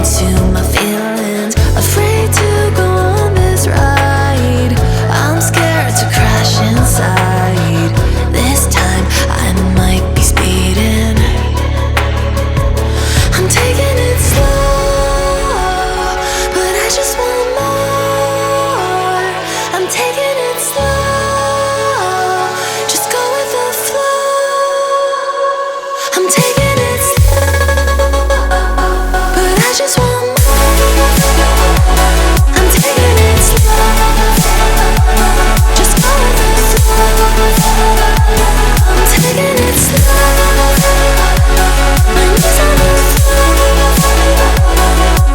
into my feelings, afraid to go on this ride. I'm scared to crash inside. This time I might be speeding. I'm taking it slow, but I just want more. I'm taking it slow, just go with the flow. I'm taking it slow, but I just want more. I'm taking it slow, just go with the flow. I'm taking it slow, my knees on the floor.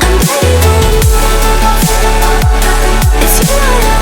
I'm ready for more. It's you I am.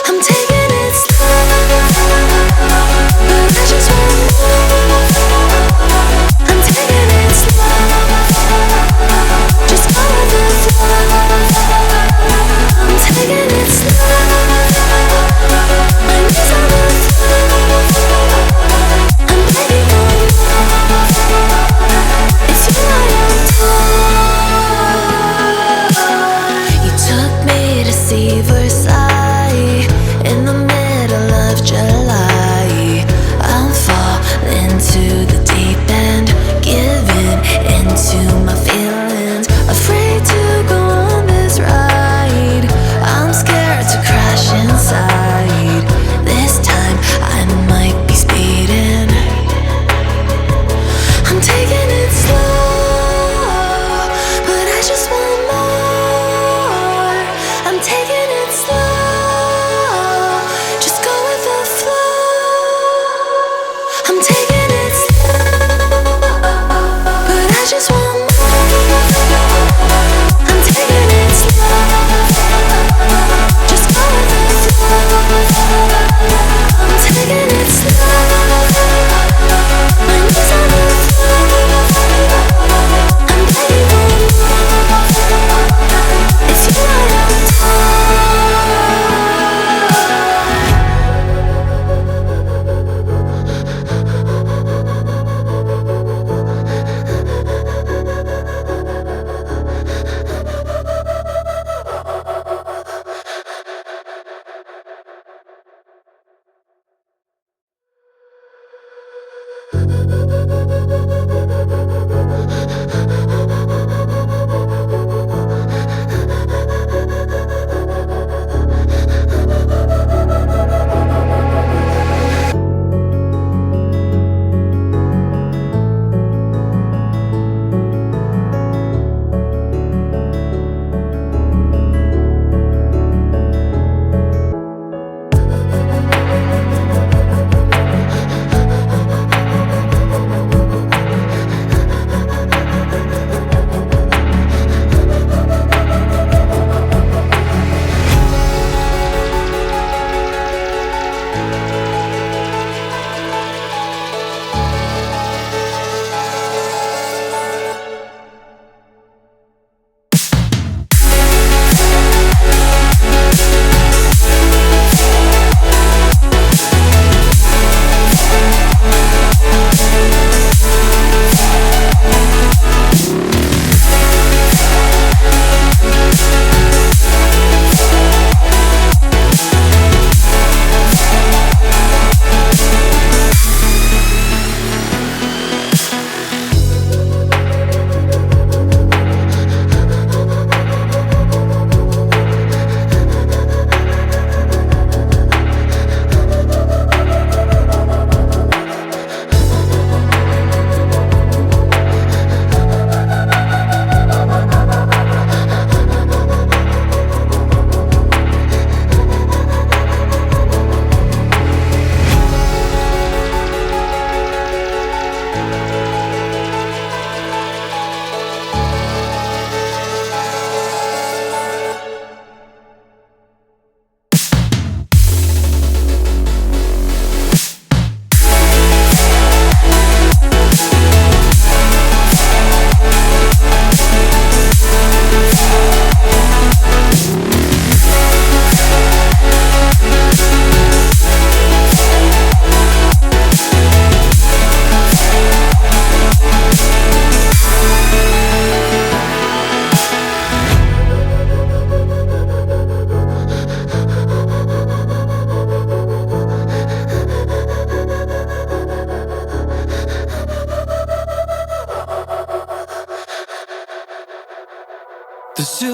I'm taking it slow, but I just want more.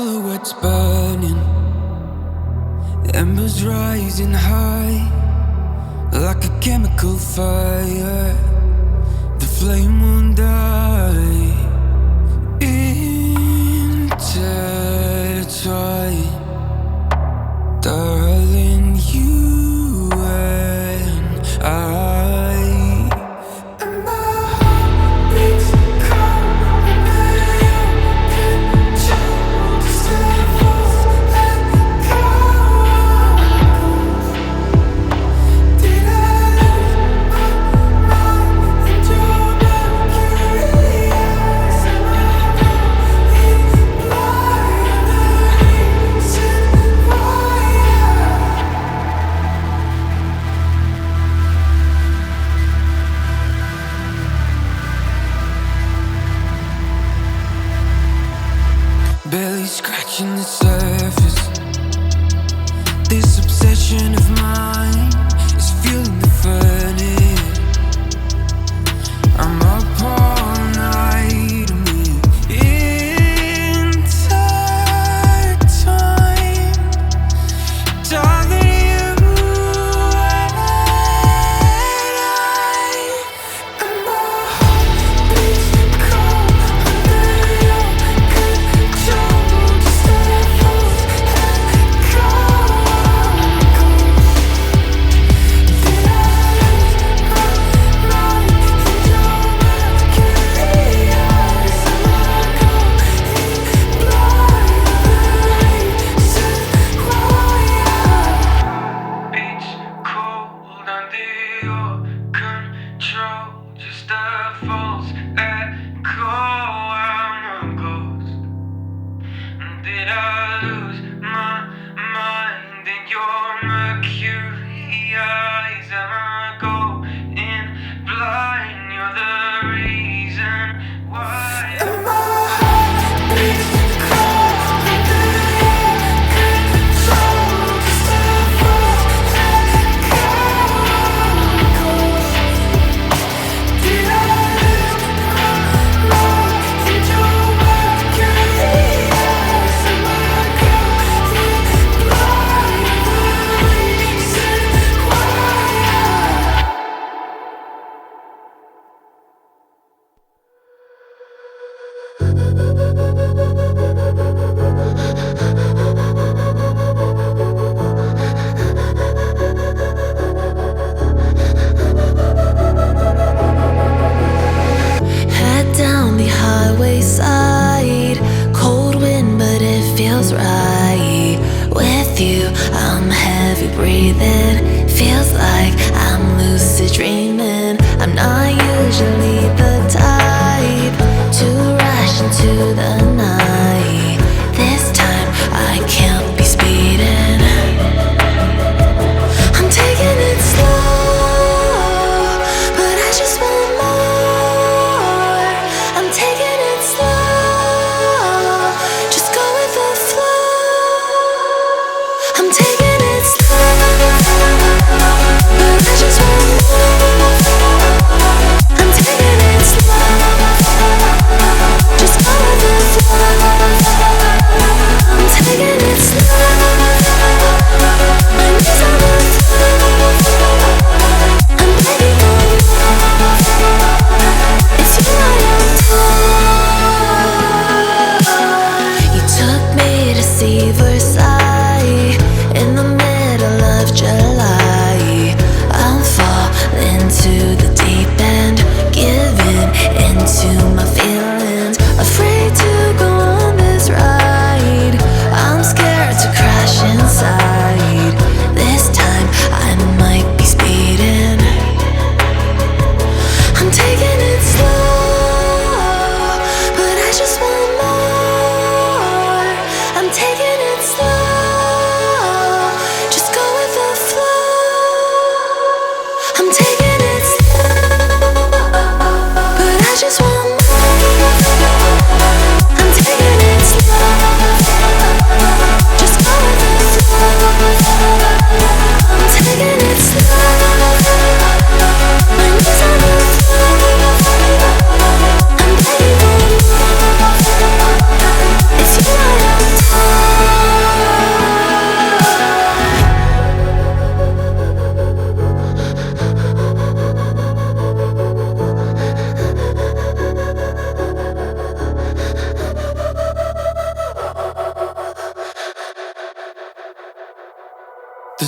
silhouettes burning, embers rising high like a chemical fire. The flame won't die. Intertwine, darling, you and I. Barely scratching the surface. This obsession of mine is fueling the furnace. I'm up all night and we're intertwined. Darling, you and I. And my heart beats cold under your control. Just let it fall and go. Did I lose my mind in your mercury eyes? Am I going blind? Said quiet. Beach cold under your control. Just a false echo. I'm a ghost. Did I lose my mind in your mercury eyes? Am I going blind? You're the reason why. And my heart beats cold under your control. Just a false echo. Did I lose my mind in your mercury eyes? Am I going blind? The reason why. Head down the highway side, cold wind, but it feels right. With you, I'm heavy breathing. Feels like I'm lucid dreaming. I'm not usually the type to rush into the night. This time, I can't be speeding. I'm taking it slow, but I just want more. I'm taking it slow, just go with the flow. I'm taking it slow, but I just want more. I'm taking it slow, just go with the flow. I'm taking it slow, my knees on the floor. I'm begging on you, it's you I adore. You took me to see Versailles in the middle of July. I'm falling to the deep end, giving into my feelings. Afraid to go on this ride. I'm scared to crash inside. This time I might be speeding. I'm taking it slow, but I just want more. I'm taking it slow.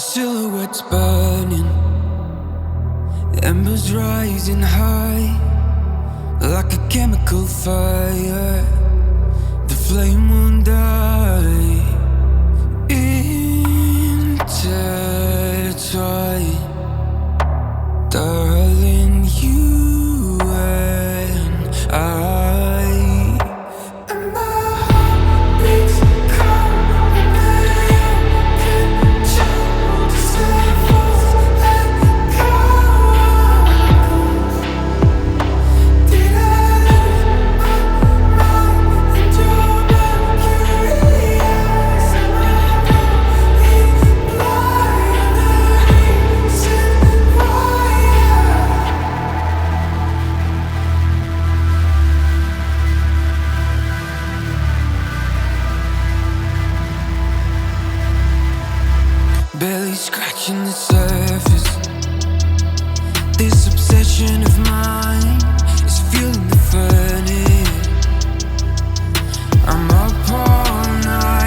silhouette's burning, embers rising high like a chemical fire. The flame won't die. Intertwine, darling, you and I. And my heart beats cold, and you can chill just let go. Did I lose my mind and your mercury eyes? Am I going blind? The reason why barely scratching the surface. This obsession of mine is fueling the furnace. I'm up all night.